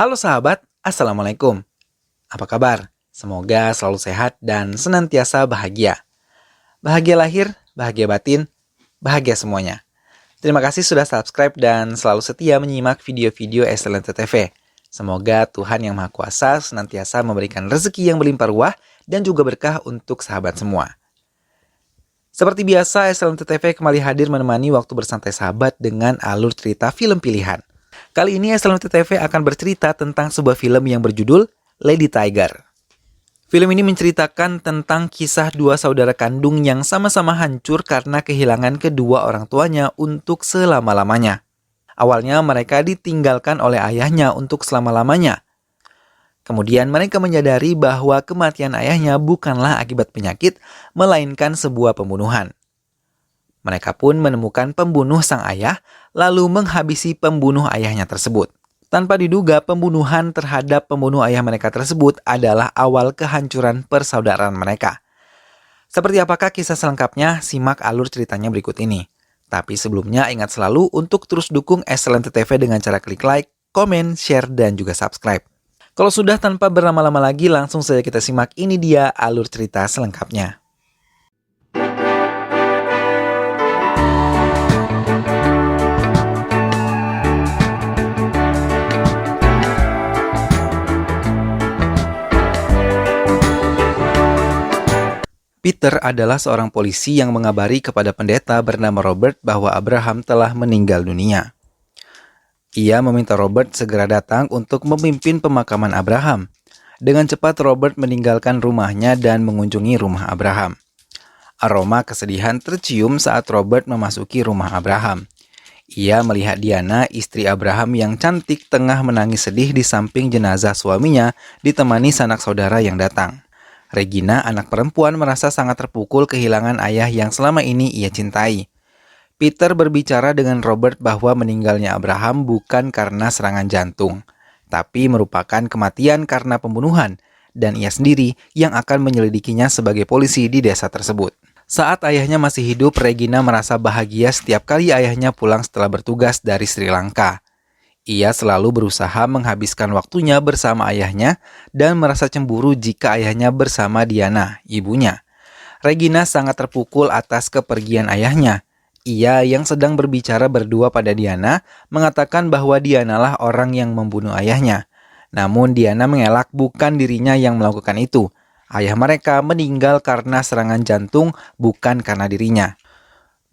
Halo sahabat, Assalamualaikum. Apa kabar? Semoga selalu sehat dan senantiasa bahagia. Bahagia lahir, bahagia batin, bahagia semuanya. Terima kasih sudah subscribe dan selalu setia menyimak video-video Excelente TV. Semoga Tuhan Yang Maha Kuasa senantiasa memberikan rezeki yang berlimpah ruah dan juga berkah untuk sahabat semua. Seperti biasa, Excelente TV kembali hadir menemani waktu bersantai sahabat dengan alur cerita film pilihan. Kali ini Excelente TV akan bercerita tentang sebuah film yang berjudul Lady Tiger. Film ini menceritakan tentang kisah dua saudara kandung yang sama-sama hancur karena kehilangan kedua orang tuanya untuk selama-lamanya. Awalnya mereka ditinggalkan oleh ayahnya untuk selama-lamanya. Kemudian mereka menyadari bahwa kematian ayahnya bukanlah akibat penyakit, melainkan sebuah pembunuhan. Mereka pun menemukan pembunuh sang ayah, lalu menghabisi pembunuh ayahnya tersebut. Tanpa diduga, pembunuhan terhadap pembunuh ayah mereka tersebut adalah awal kehancuran persaudaraan mereka. Seperti apakah kisah selengkapnya? Simak alur ceritanya berikut ini. Tapi sebelumnya ingat selalu untuk terus dukung Excelente TV dengan cara klik like, komen, share, dan juga subscribe. Kalau sudah tanpa berlama-lama lagi, langsung saja kita simak. Ini dia alur cerita selengkapnya. Peter adalah seorang polisi yang mengabari kepada pendeta bernama Robert bahwa Abraham telah meninggal dunia. Ia meminta Robert segera datang untuk memimpin pemakaman Abraham. Dengan cepat Robert meninggalkan rumahnya dan mengunjungi rumah Abraham. Aroma kesedihan tercium saat Robert memasuki rumah Abraham. Ia melihat Diana, istri Abraham yang cantik, tengah menangis sedih di samping jenazah suaminya, ditemani sanak saudara yang datang. Regina, anak perempuan, merasa sangat terpukul kehilangan ayah yang selama ini ia cintai. Peter berbicara dengan Robert bahwa meninggalnya Abraham bukan karena serangan jantung, tapi merupakan kematian karena pembunuhan, dan ia sendiri yang akan menyelidikinya sebagai polisi di desa tersebut. Saat ayahnya masih hidup, Regina merasa bahagia setiap kali ayahnya pulang setelah bertugas dari Sri Lanka. Ia selalu berusaha menghabiskan waktunya bersama ayahnya dan merasa cemburu jika ayahnya bersama Diana, ibunya. Regina sangat terpukul atas kepergian ayahnya. Ia yang sedang berbicara berdua pada Diana mengatakan bahwa Dianalah orang yang membunuh ayahnya. Namun Diana mengelak bukan dirinya yang melakukan itu. Ayah mereka meninggal karena serangan jantung, bukan karena dirinya.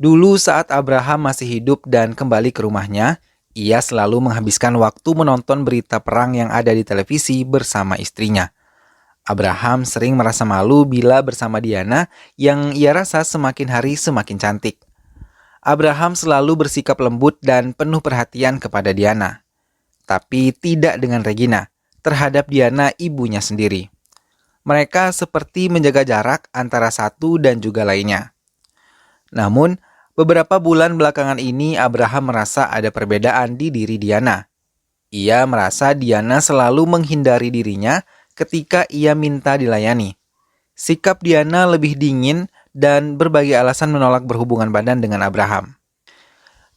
Dulu saat Abraham masih hidup dan kembali ke rumahnya, ia selalu menghabiskan waktu menonton berita perang yang ada di televisi bersama istrinya. Abraham sering merasa malu bila bersama Diana yang ia rasa semakin hari semakin cantik. Abraham selalu bersikap lembut dan penuh perhatian kepada Diana. Tapi tidak dengan Regina, terhadap Diana ibunya sendiri. Mereka seperti menjaga jarak antara satu dan juga lainnya. Namun, beberapa bulan belakangan ini Abraham merasa ada perbedaan di diri Diana. Ia merasa Diana selalu menghindari dirinya ketika ia minta dilayani. Sikap Diana lebih dingin dan berbagai alasan menolak berhubungan badan dengan Abraham.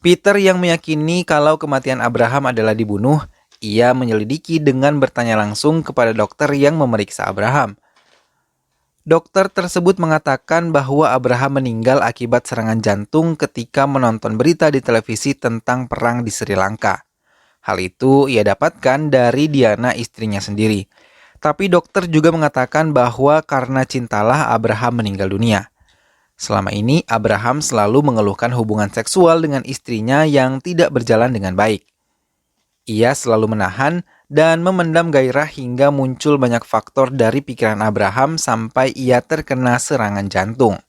Peter yang meyakini kalau kematian Abraham adalah dibunuh, ia menyelidiki dengan bertanya langsung kepada dokter yang memeriksa Abraham. Dokter tersebut mengatakan bahwa Abraham meninggal akibat serangan jantung ketika menonton berita di televisi tentang perang di Sri Lanka. Hal itu ia dapatkan dari Diana, istrinya sendiri. Tapi dokter juga mengatakan bahwa karena cintalah Abraham meninggal dunia. Selama ini Abraham selalu mengeluhkan hubungan seksual dengan istrinya yang tidak berjalan dengan baik. Ia selalu menahan dan memendam gairah hingga muncul banyak faktor dari pikiran Abraham sampai ia terkena serangan jantung.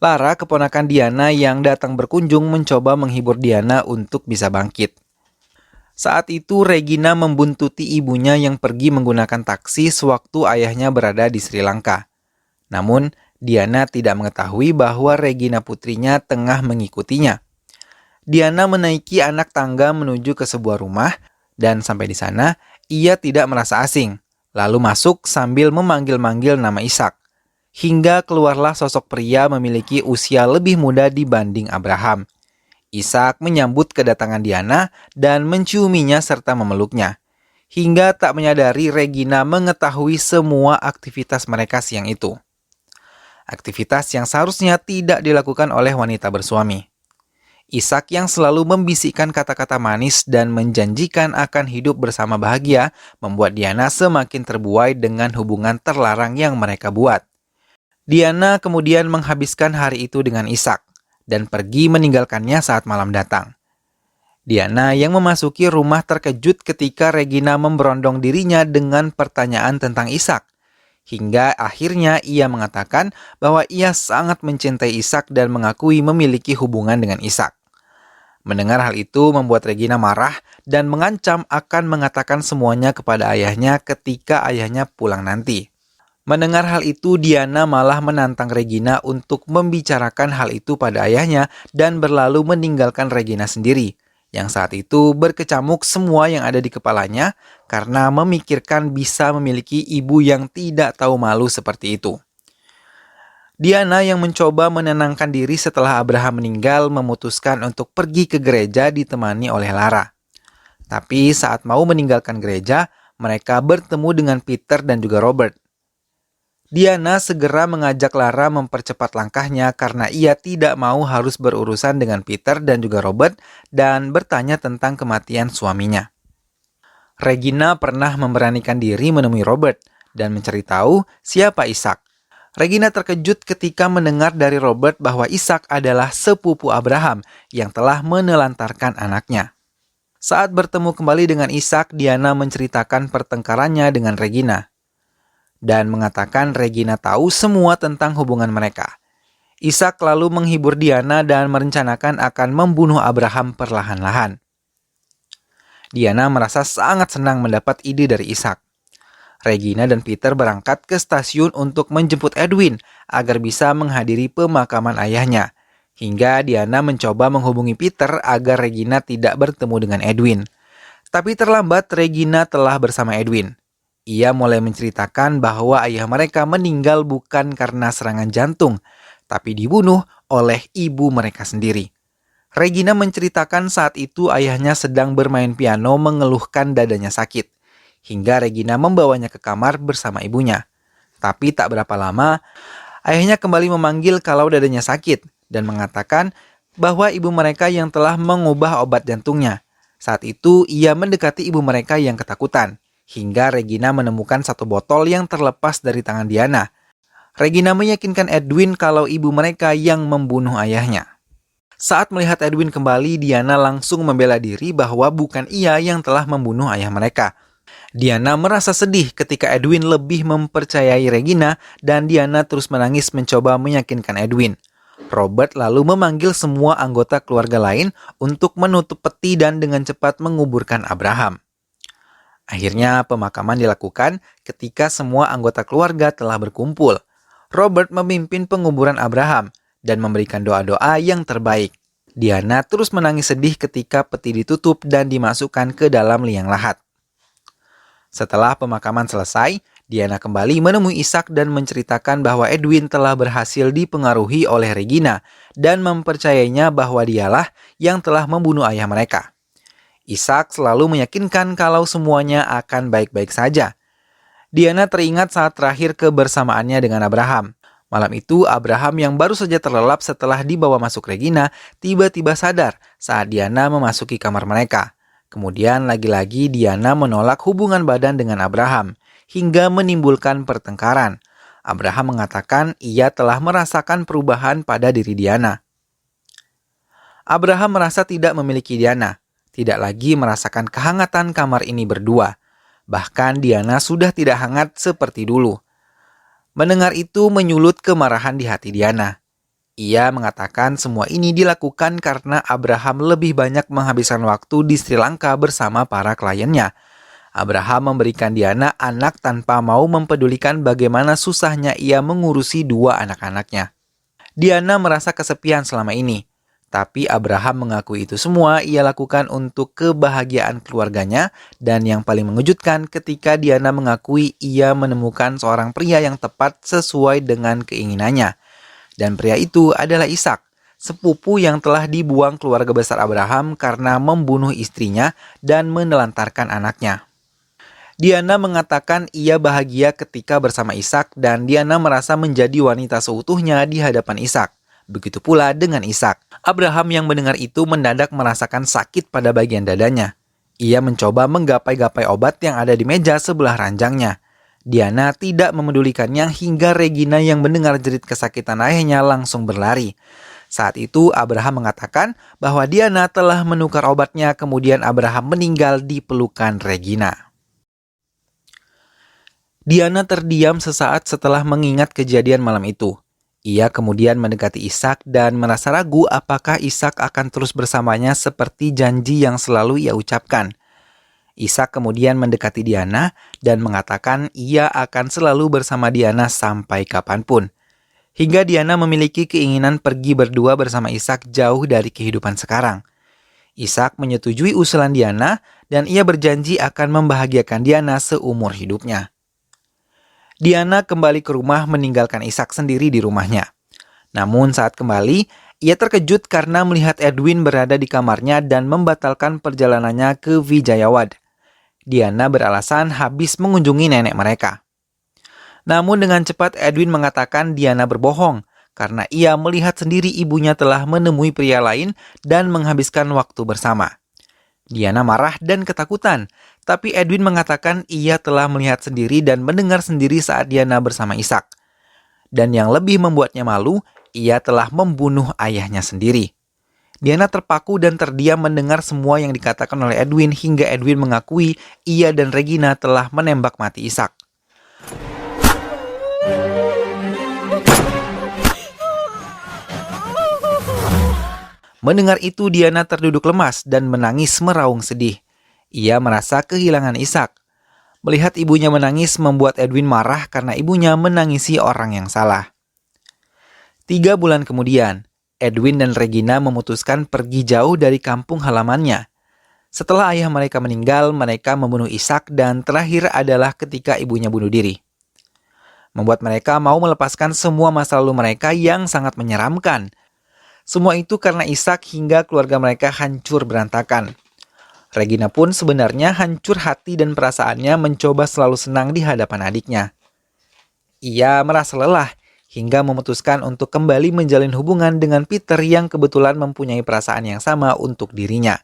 Lara, keponakan Diana yang datang berkunjung, mencoba menghibur Diana untuk bisa bangkit. Saat itu Regina membuntuti ibunya yang pergi menggunakan taksi sewaktu ayahnya berada di Sri Lanka. Namun, Diana tidak mengetahui bahwa Regina putrinya tengah mengikutinya. Diana menaiki anak tangga menuju ke sebuah rumah, dan sampai di sana, ia tidak merasa asing. Lalu masuk sambil memanggil-manggil nama Ishak. Hingga keluarlah sosok pria memiliki usia lebih muda dibanding Abraham. Ishak menyambut kedatangan Diana dan menciuminya serta memeluknya. hingga tak menyadari Regina mengetahui semua aktivitas mereka siang itu. Aktivitas yang seharusnya tidak dilakukan oleh wanita bersuami. Ishak yang selalu membisikkan kata-kata manis dan menjanjikan akan hidup bersama bahagia membuat Diana semakin terbuai dengan hubungan terlarang yang mereka buat. Diana kemudian menghabiskan hari itu dengan Ishak dan pergi meninggalkannya saat malam datang. Diana yang memasuki rumah terkejut ketika Regina memberondong dirinya dengan pertanyaan tentang Ishak. Hingga akhirnya ia mengatakan bahwa ia sangat mencintai Ishak dan mengakui memiliki hubungan dengan Ishak. Mendengar hal itu membuat Regina marah dan mengancam akan mengatakan semuanya kepada ayahnya ketika ayahnya pulang nanti. Mendengar hal itu, Diana malah menantang Regina untuk membicarakan hal itu pada ayahnya dan berlalu meninggalkan Regina sendiri, yang saat itu berkecamuk semua yang ada di kepalanya karena memikirkan bisa memiliki ibu yang tidak tahu malu seperti itu. Diana yang mencoba menenangkan diri setelah Abraham meninggal memutuskan untuk pergi ke gereja ditemani oleh Lara. Tapi saat mau meninggalkan gereja, mereka bertemu dengan Peter dan juga Robert. Diana segera mengajak Lara mempercepat langkahnya karena ia tidak mau harus berurusan dengan Peter dan juga Robert dan bertanya tentang kematian suaminya. Regina pernah memberanikan diri menemui Robert dan mencari tahu siapa Ishak. Regina terkejut ketika mendengar dari Robert bahwa Ishak adalah sepupu Abraham yang telah menelantarkan anaknya. Saat bertemu kembali dengan Ishak, Diana menceritakan pertengkarannya dengan Regina dan mengatakan Regina tahu semua tentang hubungan mereka. Ishak lalu menghibur Diana dan merencanakan akan membunuh Abraham perlahan-lahan. Diana merasa sangat senang mendapat ide dari Ishak. Regina dan Peter berangkat ke stasiun untuk menjemput Edwin agar bisa menghadiri pemakaman ayahnya. Hingga Diana mencoba menghubungi Peter agar Regina tidak bertemu dengan Edwin. Tapi terlambat Regina telah bersama Edwin. Ia mulai menceritakan bahwa ayah mereka meninggal bukan karena serangan jantung, tapi dibunuh oleh ibu mereka sendiri. Regina menceritakan saat itu ayahnya sedang bermain piano mengeluhkan dadanya sakit. Hingga Regina membawanya ke kamar bersama ibunya. Tapi tak berapa lama, ayahnya kembali memanggil kalau dadanya sakit dan mengatakan bahwa ibu mereka yang telah mengubah obat jantungnya. Saat itu ia mendekati ibu mereka yang ketakutan, hingga Regina menemukan satu botol yang terlepas dari tangan Diana. Regina meyakinkan Edwin kalau ibu mereka yang membunuh ayahnya. Saat melihat Edwin kembali, Diana langsung membela diri bahwa bukan ia yang telah membunuh ayah mereka. Diana merasa sedih ketika Edwin lebih mempercayai Regina dan Diana terus menangis mencoba meyakinkan Edwin. Robert lalu memanggil semua anggota keluarga lain untuk menutup peti dan dengan cepat menguburkan Abraham. Akhirnya pemakaman dilakukan ketika semua anggota keluarga telah berkumpul. Robert memimpin penguburan Abraham dan memberikan doa-doa yang terbaik. Diana terus menangis sedih ketika peti ditutup dan dimasukkan ke dalam liang lahat. Setelah pemakaman selesai, Diana kembali menemui Ishak dan menceritakan bahwa Edwin telah berhasil dipengaruhi oleh Regina dan mempercayainya bahwa dialah yang telah membunuh ayah mereka. Ishak selalu meyakinkan kalau semuanya akan baik-baik saja. Diana teringat saat terakhir kebersamaannya dengan Abraham. Malam itu, Abraham yang baru saja terlelap setelah dibawa masuk Regina, tiba-tiba sadar saat Diana memasuki kamar mereka. Kemudian lagi-lagi Diana menolak hubungan badan dengan Abraham, hingga menimbulkan pertengkaran. Abraham mengatakan ia telah merasakan perubahan pada diri Diana. Abraham merasa tidak memiliki Diana, tidak lagi merasakan kehangatan kamar ini berdua. Bahkan Diana sudah tidak hangat seperti dulu. Mendengar itu menyulut kemarahan di hati Diana. Ia mengatakan semua ini dilakukan karena Abraham lebih banyak menghabiskan waktu di Sri Lanka bersama para kliennya. Abraham memberikan Diana anak tanpa mau mempedulikan bagaimana susahnya ia mengurusi dua anak-anaknya. Diana merasa kesepian selama ini, tapi Abraham mengakui itu semua ia lakukan untuk kebahagiaan keluarganya, dan yang paling mengejutkan ketika Diana mengakui ia menemukan seorang pria yang tepat sesuai dengan keinginannya. Dan pria itu adalah Ishak, sepupu yang telah dibuang keluarga besar Abraham karena membunuh istrinya dan menelantarkan anaknya. Diana mengatakan ia bahagia ketika bersama Ishak dan Diana merasa menjadi wanita seutuhnya di hadapan Ishak. Begitu pula dengan Ishak. Abraham yang mendengar itu mendadak merasakan sakit pada bagian dadanya. Ia mencoba menggapai-gapai obat yang ada di meja sebelah ranjangnya. Diana tidak memedulikannya hingga Regina yang mendengar jerit kesakitan ayahnya langsung berlari. Saat itu Abraham mengatakan bahwa Diana telah menukar obatnya, kemudian Abraham meninggal di pelukan Regina. Diana terdiam sesaat setelah mengingat kejadian malam itu. Ia kemudian mendekati Ishak dan merasa ragu apakah Ishak akan terus bersamanya seperti janji yang selalu ia ucapkan. Ishak kemudian mendekati Diana dan mengatakan ia akan selalu bersama Diana sampai kapanpun. Hingga Diana memiliki keinginan pergi berdua bersama Ishak jauh dari kehidupan sekarang. Ishak menyetujui usulan Diana dan ia berjanji akan membahagiakan Diana seumur hidupnya. Diana kembali ke rumah meninggalkan Ishak sendiri di rumahnya. Namun saat kembali, ia terkejut karena melihat Edwin berada di kamarnya dan membatalkan perjalanannya ke Vijayawad. Diana beralasan habis mengunjungi nenek mereka. Namun dengan cepat Edwin mengatakan Diana berbohong karena ia melihat sendiri ibunya telah menemui pria lain dan menghabiskan waktu bersama. Diana marah dan ketakutan, tapi Edwin mengatakan ia telah melihat sendiri dan mendengar sendiri saat Diana bersama Ishak. Dan yang lebih membuatnya malu, ia telah membunuh ayahnya sendiri. Diana terpaku dan terdiam mendengar semua yang dikatakan oleh Edwin hingga Edwin mengakui ia dan Regina telah menembak mati Ishak. Mendengar itu Diana terduduk lemas dan menangis meraung sedih. Ia merasa kehilangan Ishak. Melihat ibunya menangis membuat Edwin marah karena ibunya menangisi orang yang salah. 3 bulan kemudian, Edwin dan Regina memutuskan pergi jauh dari kampung halamannya. Setelah ayah mereka meninggal, mereka membunuh Ishak dan terakhir adalah ketika ibunya bunuh diri. Membuat mereka mau melepaskan semua masa lalu mereka yang sangat menyeramkan. Semua itu karena Ishak hingga keluarga mereka hancur berantakan. Regina pun sebenarnya hancur hati dan perasaannya mencoba selalu senang di hadapan adiknya. Ia merasa lelah hingga memutuskan untuk kembali menjalin hubungan dengan Peter yang kebetulan mempunyai perasaan yang sama untuk dirinya.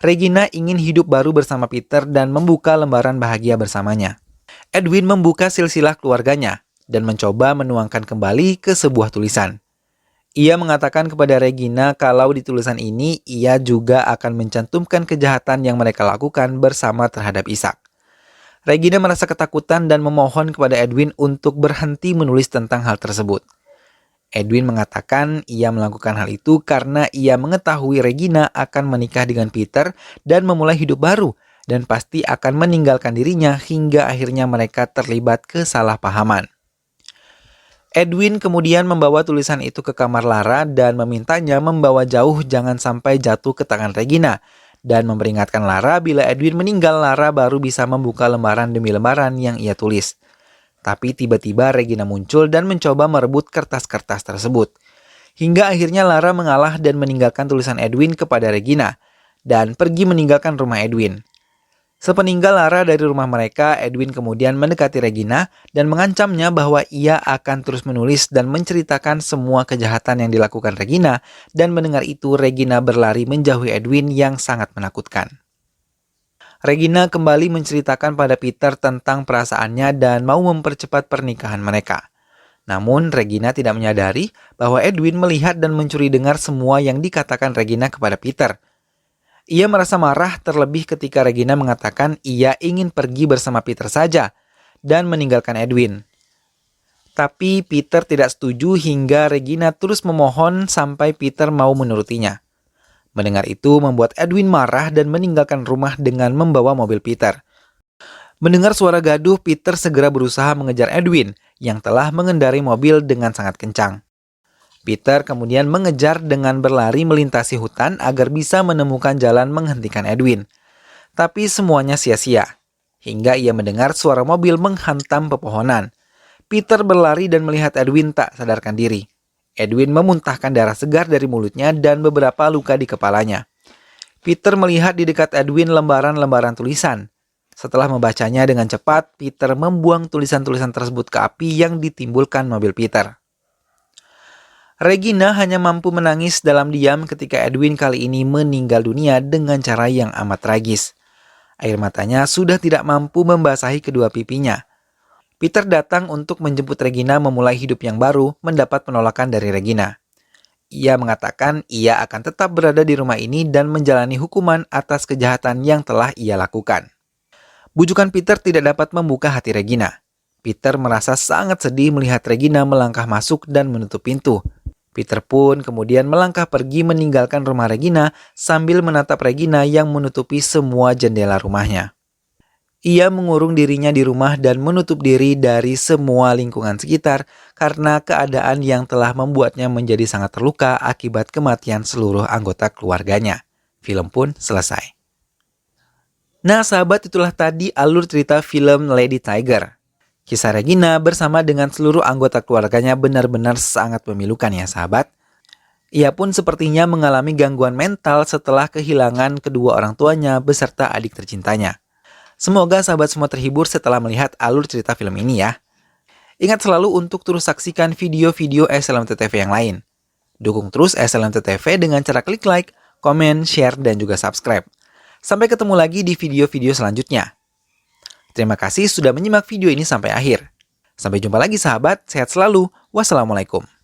Regina ingin hidup baru bersama Peter dan membuka lembaran bahagia bersamanya. Edwin membuka silsilah keluarganya dan mencoba menuangkan kembali ke sebuah tulisan. Ia mengatakan kepada Regina kalau di tulisan ini ia juga akan mencantumkan kejahatan yang mereka lakukan bersama terhadap Ishak. Regina merasa ketakutan dan memohon kepada Edwin untuk berhenti menulis tentang hal tersebut. Edwin mengatakan ia melakukan hal itu karena ia mengetahui Regina akan menikah dengan Peter dan memulai hidup baru dan pasti akan meninggalkan dirinya hingga akhirnya mereka terlibat kesalahpahaman. Edwin kemudian membawa tulisan itu ke kamar Lara dan memintanya membawa jauh jangan sampai jatuh ke tangan Regina dan memperingatkan Lara bila Edwin meninggal Lara baru bisa membuka lembaran demi lembaran yang ia tulis. Tapi tiba-tiba Regina muncul dan mencoba merebut kertas-kertas tersebut. Hingga akhirnya Lara mengalah dan meninggalkan tulisan Edwin kepada Regina dan pergi meninggalkan rumah Edwin. Sepeninggal Lara dari rumah mereka, Edwin kemudian mendekati Regina dan mengancamnya bahwa ia akan terus menulis dan menceritakan semua kejahatan yang dilakukan Regina, dan mendengar itu Regina berlari menjauhi Edwin yang sangat menakutkan. Regina kembali menceritakan pada Peter tentang perasaannya dan mau mempercepat pernikahan mereka. Namun Regina tidak menyadari bahwa Edwin melihat dan mencuri dengar semua yang dikatakan Regina kepada Peter. Ia merasa marah terlebih ketika Regina mengatakan ia ingin pergi bersama Peter saja dan meninggalkan Edwin. Tapi Peter tidak setuju hingga Regina terus memohon sampai Peter mau menurutinya. Mendengar itu membuat Edwin marah dan meninggalkan rumah dengan membawa mobil Peter. Mendengar suara gaduh, Peter segera berusaha mengejar Edwin yang telah mengendarai mobil dengan sangat kencang. Peter kemudian mengejar dengan berlari melintasi hutan agar bisa menemukan jalan menghentikan Edwin. Tapi semuanya sia-sia, hingga ia mendengar suara mobil menghantam pepohonan. Peter berlari dan melihat Edwin tak sadarkan diri. Edwin memuntahkan darah segar dari mulutnya dan beberapa luka di kepalanya. Peter melihat di dekat Edwin lembaran-lembaran tulisan. Setelah membacanya dengan cepat, Peter membuang tulisan-tulisan tersebut ke api yang ditimbulkan mobil Peter. Regina hanya mampu menangis dalam diam ketika Edwin kali ini meninggal dunia dengan cara yang amat tragis. Air matanya sudah tidak mampu membasahi kedua pipinya. Peter datang untuk menjemput Regina memulai hidup yang baru, mendapat penolakan dari Regina. Ia mengatakan ia akan tetap berada di rumah ini dan menjalani hukuman atas kejahatan yang telah ia lakukan. Bujukan Peter tidak dapat membuka hati Regina. Peter merasa sangat sedih melihat Regina melangkah masuk dan menutup pintu. Peter pun kemudian melangkah pergi meninggalkan rumah Regina sambil menatap Regina yang menutupi semua jendela rumahnya. Ia mengurung dirinya di rumah dan menutup diri dari semua lingkungan sekitar karena keadaan yang telah membuatnya menjadi sangat terluka akibat kematian seluruh anggota keluarganya. Film pun selesai. Nah sahabat, itulah tadi alur cerita film Lady Tiger. Kisah Regina bersama dengan seluruh anggota keluarganya benar-benar sangat memilukan ya sahabat. Ia pun sepertinya mengalami gangguan mental setelah kehilangan kedua orang tuanya beserta adik tercintanya. Semoga sahabat semua terhibur setelah melihat alur cerita film ini ya. Ingat selalu untuk terus saksikan video-video SLMT-TV yang lain. Dukung terus SLMT-TV dengan cara klik like, komen, share, dan juga subscribe. Sampai ketemu lagi di video-video selanjutnya. Terima kasih sudah menyimak video ini sampai akhir. Sampai jumpa lagi sahabat, sehat selalu. Wassalamualaikum.